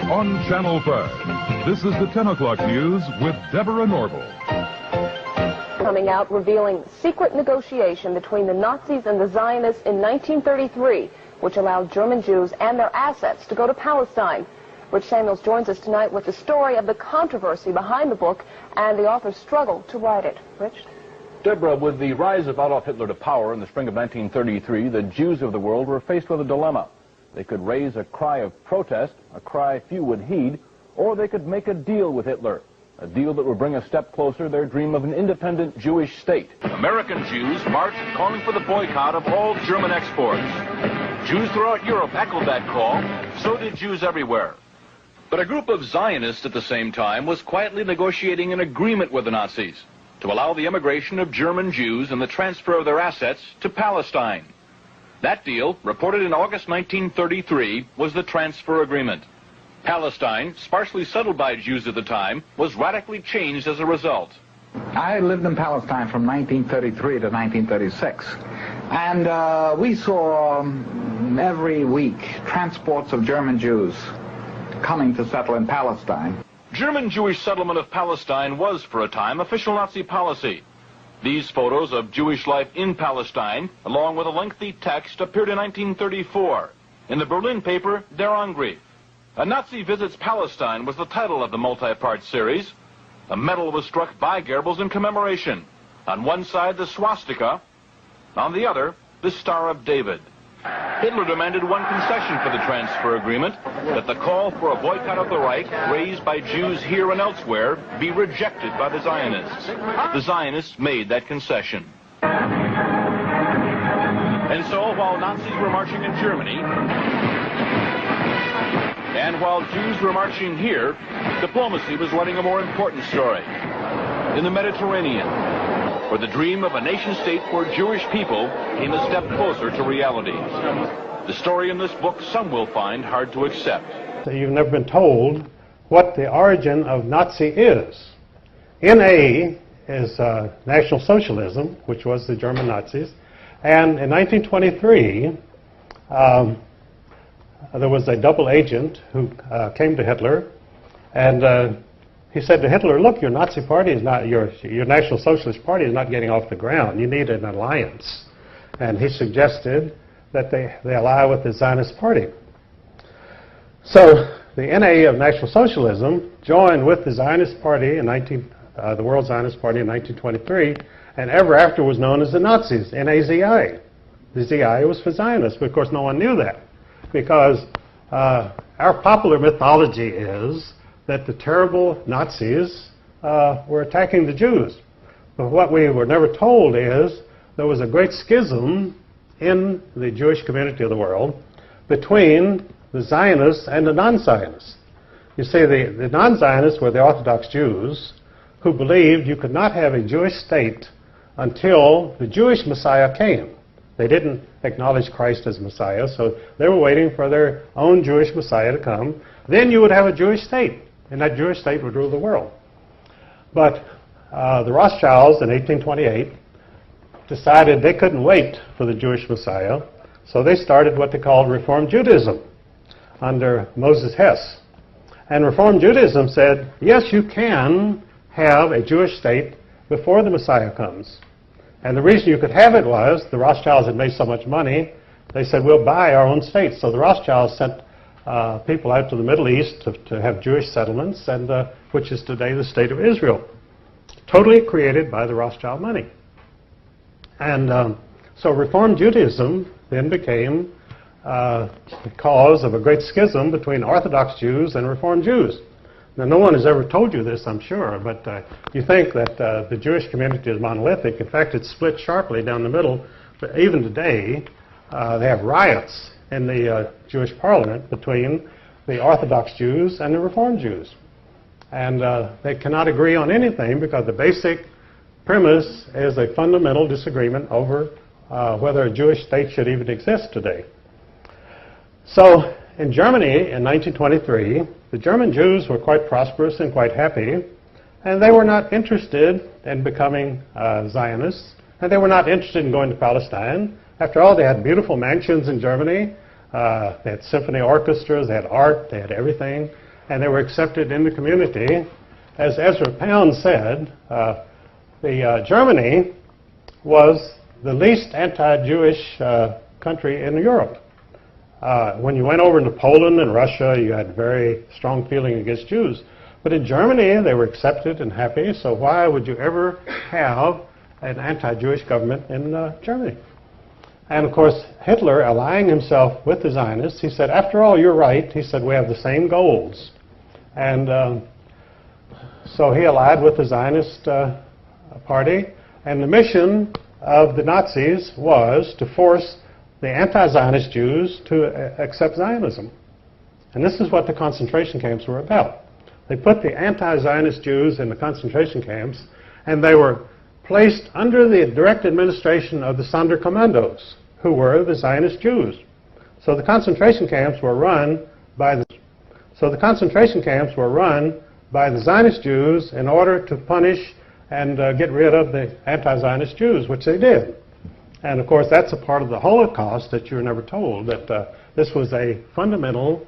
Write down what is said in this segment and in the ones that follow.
on Channel 5. This is the 10 o'clock news with Deborah Norville. Coming out revealing secret negotiation between the Nazis and the Zionists in 1933, which allowed German Jews and their assets to go to Palestine. Rich Samuels joins us tonight with the story of the controversy behind the book and the author's struggle to write it. Rich? Deborah, with the rise of Adolf Hitler to power in the spring of 1933, the Jews of the world were faced with a dilemma. They could raise a cry of protest, a cry few would heed, or they could make a deal with Hitler, a deal that would bring a step closer to their dream of an independent Jewish state. American Jews marched calling for the boycott of all German exports. Jews throughout Europe echoed that call. So did Jews everywhere. But a group of Zionists at the same time was quietly negotiating an agreement with the Nazis to allow the immigration of German Jews and the transfer of their assets to Palestine. That deal, reported in August 1933, was the transfer agreement. Palestine, sparsely settled by Jews at the time, was radically changed as a result. I lived in Palestine from 1933 to 1936, and we saw every week transports of German Jews coming to settle in Palestine. German Jewish settlement of Palestine was, for a time, official Nazi policy. These photos of Jewish life in Palestine, along with a lengthy text, appeared in 1934 in the Berlin paper Der Angriff. A Nazi Visits Palestine was the title of the multi-part series. A medal was struck by Goebbels in commemoration. On one side, the swastika. On the other, the Star of David. Hitler demanded one concession for the transfer agreement, that the call for a boycott of the Reich, raised by Jews here and elsewhere, be rejected by the Zionists. The Zionists made that concession. And so, while Nazis were marching in Germany, and while Jews were marching here, diplomacy was running a more important story. In the Mediterranean, where the dream of a nation-state for Jewish people came a step closer to reality. The story in this book some will find hard to accept. So you've never been told what the origin of Nazi is. NA is National Socialism, which was the German Nazis, and in 1923, there was a double agent who came to Hitler, and he said to Hitler, look, your Nazi party is not, your National Socialist Party is not getting off the ground. You need an alliance. And he suggested that they ally with the Zionist Party. So the NA of National Socialism joined with the Zionist Party in the World Zionist Party in 1923, and ever after was known as the Nazis, NAZI. The ZI was for Zionists, but of course no one knew that, because our popular mythology is that the terrible Nazis were attacking the Jews. But what we were never told is there was a great schism in the Jewish community of the world between the Zionists and the non-Zionists. You see, the non-Zionists were the Orthodox Jews who believed you could not have a Jewish state until the Jewish Messiah came. They didn't acknowledge Christ as Messiah, so they were waiting for their own Jewish Messiah to come. Then you would have a Jewish state, and that Jewish state would rule the world. But the Rothschilds in 1828 decided they couldn't wait for the Jewish Messiah, so they started what they called Reform Judaism under Moses Hess. And Reform Judaism said, yes, you can have a Jewish state before the Messiah comes. And the reason you could have it was the Rothschilds had made so much money, they said, we'll buy our own state. So the Rothschilds sent people out to the Middle East to have Jewish settlements, and which is today the state of Israel, totally created by the Rothschild money. And so Reform Judaism then became the cause of a great schism between Orthodox Jews and Reform Jews. Now, no one has ever told you this, I'm sure, but you think that the Jewish community is monolithic. In fact, it's split sharply down the middle. But even today, they have riots in the Jewish parliament between the Orthodox Jews and the Reform Jews. And they cannot agree on anything because the basic premise is a fundamental disagreement over whether a Jewish state should even exist today. So in Germany in 1923, the German Jews were quite prosperous and quite happy, and they were not interested in becoming Zionists, and they were not interested in going to Palestine. After all, they had beautiful mansions in Germany, they had symphony orchestras, they had art, they had everything. and they were accepted in the community. As Ezra Pound said, Germany was the least anti-Jewish country in Europe. When you went over into Poland and Russia, you had very strong feeling against Jews. But in Germany, they were accepted and happy, so why would you ever have an anti-Jewish government in Germany? And of course, Hitler, allying himself with the Zionists, he said, after all, you're right. He said, we have the same goals. And so he allied with the Zionist party, and the mission of the Nazis was to force the anti-Zionist Jews to accept Zionism. And this is what the concentration camps were about. They put the anti-Zionist Jews in the concentration camps, and they were placed under the direct administration of the Sonderkommandos, who were the Zionist Jews. So the concentration camps were run by the Zionist Jews in order to punish and get rid of the anti-Zionist Jews, which they did. And of course, that's a part of the Holocaust that you're never told, that this was a fundamental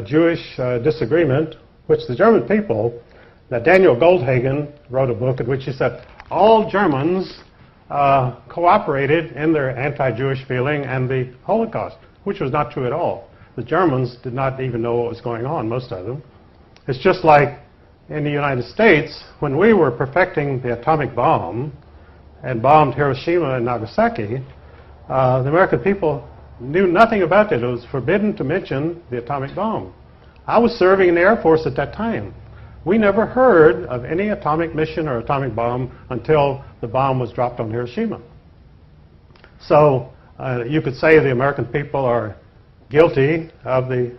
Jewish disagreement, which the German people, that Daniel Goldhagen wrote a book in which he said all Germans cooperated in their anti-Jewish feeling and the Holocaust, which was not true at all. The Germans did not even know what was going on, most of them. It's just like in the United States, when we were perfecting the atomic bomb and bombed Hiroshima and Nagasaki, the American people knew nothing about it. It was forbidden to mention the atomic bomb. I was serving in the Air Force at that time. We never heard of any atomic mission or atomic bomb until the bomb was dropped on Hiroshima. So you could say the American people are guilty of the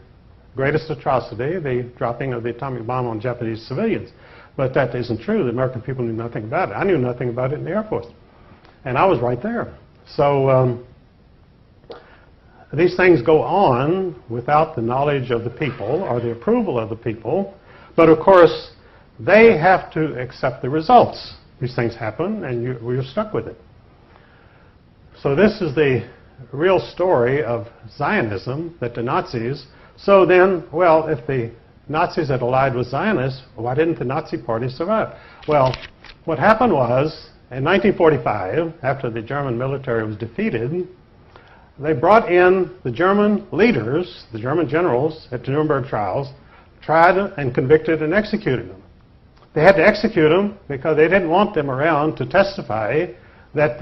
greatest atrocity, the dropping of the atomic bomb on Japanese civilians. But that isn't true. The American people knew nothing about it. I knew nothing about it in the Air Force. And I was right there. So these things go on without the knowledge of the people or the approval of the people. But of course, they have to accept the results. These things happen, and you're stuck with it. So this is the real story of Zionism, that the Nazis... So then, well, if the Nazis had allied with Zionists, why didn't the Nazi party survive? Well, what happened was, in 1945, after the German military was defeated, they brought in the German leaders, the German generals, at the Nuremberg trials, tried and convicted and executed them. They had to execute them because they didn't want them around to testify that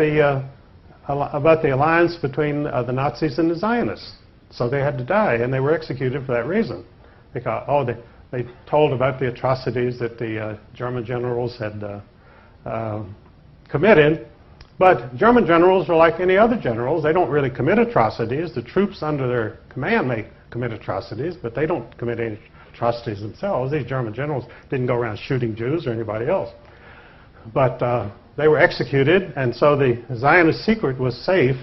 about the alliance between the Nazis and the Zionists. So they had to die, and they were executed for that reason. Because, they told about the atrocities that the German generals had committed. But German generals are like any other generals. They don't really commit atrocities. The troops under their command may commit atrocities, but they don't commit any atrocities themselves. These German generals didn't go around shooting Jews or anybody else. But they were executed, and so the Zionist secret was safe.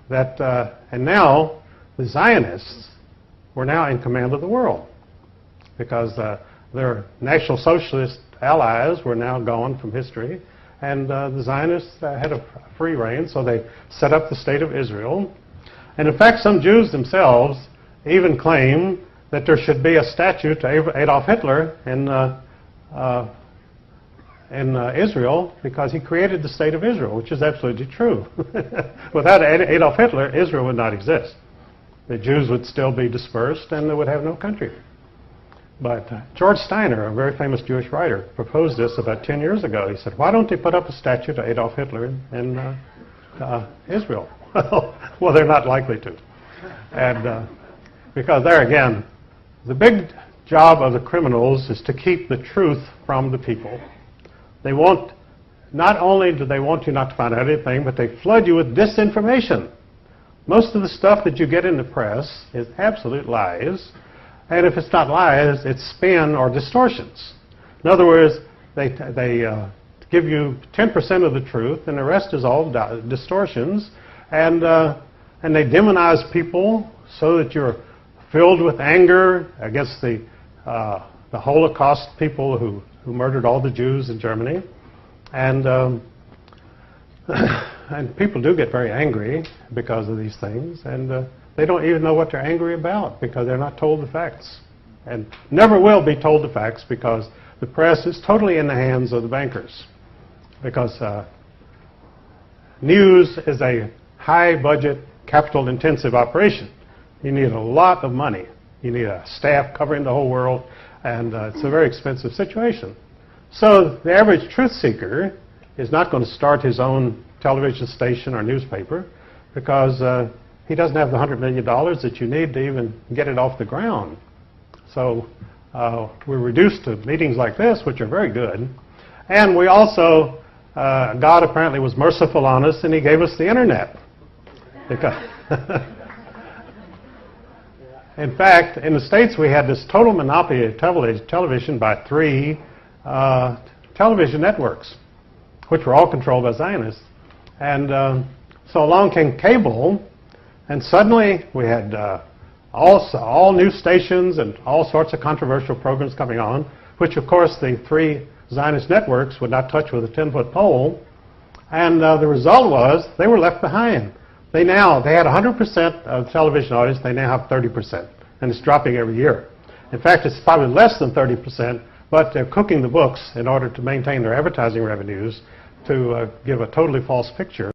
And now the Zionists were now in command of the world because their National Socialist allies were now gone from history, and the Zionists had a free reign, so they set up the State of Israel. And in fact, some Jews themselves even claim that there should be a statue to Adolf Hitler in Israel because he created the State of Israel, which is absolutely true. Without Adolf Hitler, Israel would not exist. The Jews would still be dispersed and they would have no country. But George Steiner, a very famous Jewish writer, proposed this about 10 years ago. He said, why don't they put up a statue to Adolf Hitler in Israel? Well, they're not likely to. And because there again, the big job of the criminals is to keep the truth from the people. They want, not only do they want you not to find out anything, but they flood you with disinformation. Most of the stuff that you get in the press is absolute lies, and if it's not lies, it's spin or distortions. In other words, they give you 10% of the truth, and the rest is all distortions, and they demonize people so that you're filled with anger against the Holocaust people who murdered all the Jews in Germany, and people do get very angry because of these things, and they don't even know what they're angry about because they're not told the facts. and never will be told the facts, because the press is totally in the hands of the bankers. Because news is a high-budget, capital-intensive operation. You need a lot of money. You need a staff covering the whole world, and it's a very expensive situation. So the average truth seeker is not going to start his own television station or newspaper, because he doesn't have the $100 million that you need to even get it off the ground. So we're reduced to meetings like this, which are very good. And we also, God apparently was merciful on us, and he gave us the internet. Because in fact, in the States, we had this total monopoly of television by 3 television networks, which were all controlled by Zionists. And so along came cable, and suddenly we had all new stations and all sorts of controversial programs coming on, which of course the 3 Zionist networks would not touch with a 10-foot pole. And the result was they were left behind. They had 100% of the television audience. They now have 30%, and it's dropping every year. In fact, it's probably less than 30%, but they're cooking the books in order to maintain their advertising revenues to give a totally false picture.